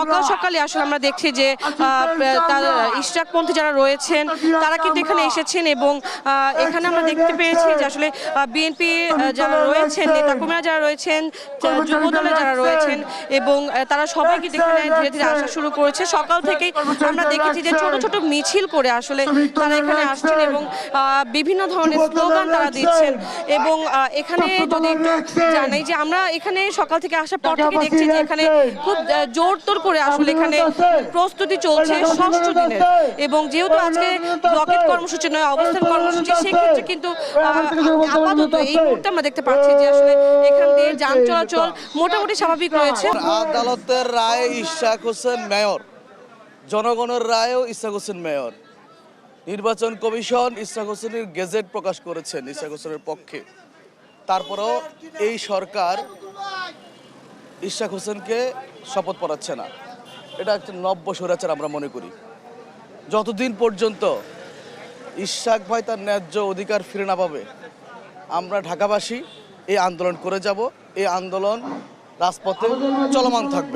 সকাল সকালে আসলে আমরা দেখছি যে ইশরাকপন্থী যারা রয়েছেন তারা কিন্তু এখানে এসেছেন এবং এখানে আমরা দেখতে পেয়েছি যে আসলে বিএনপি যারা রয়েছেন নেতাকর্মীরা যারা রয়েছেন যুবদলে যারা রয়েছেন এবং তারা সবাই কিন্তু এখানে ধীরে ধীরে আসা শুরু করেছে। সকাল থেকেই আমরা দেখেছি যে ছোট ছোট মিছিল করে আসলে তারা এখানে আসছেন এবং বিভিন্ন ধরনের স্লোগান তারা দিচ্ছেন এবং এখানে যদি একটু জানাই যে আমরা এখানে সকাল থেকে আসার পর থেকে দেখছি যে এখানে খুব জোরতোর করে আসলে এখানে প্রস্তুতি চলছে ষষ্ঠ দিনের এবং যেহেতু আজকে ব্লকেট কর্মসূচি নয় অবস্থান কর্মসূচি সেক্ষেত্রে কিন্তু আপাতত এই মুহূর্তে আমরা দেখতে পাচ্ছি যে আসলে এখান দিয়ে যান চলাচল মোটামুটি স্বাভাবিক রয়েছে। আদালতের রায় ইশরাক হোসেন মেয়র, জনগণের রায়েও ইশরাক হোসেন মেয়র। নির্বাচন কমিশন ইশরাক হোসেনের গেজেট প্রকাশ করেছেন ইশরাক হোসেনের পক্ষে। তারপরেও এই সরকার ইশরাক হোসেনকে শপথ পড়াচ্ছে না। এটা একটা নব্য স্বৈরাচার আমরা মনে করি। যতদিন পর্যন্ত ইশরাক ভাই তার ন্যায্য অধিকার ফিরে না পাবে আমরা ঢাকাবাসী এই আন্দোলন করে যাব। এই আন্দোলন রাজপথে চলমান থাকবে।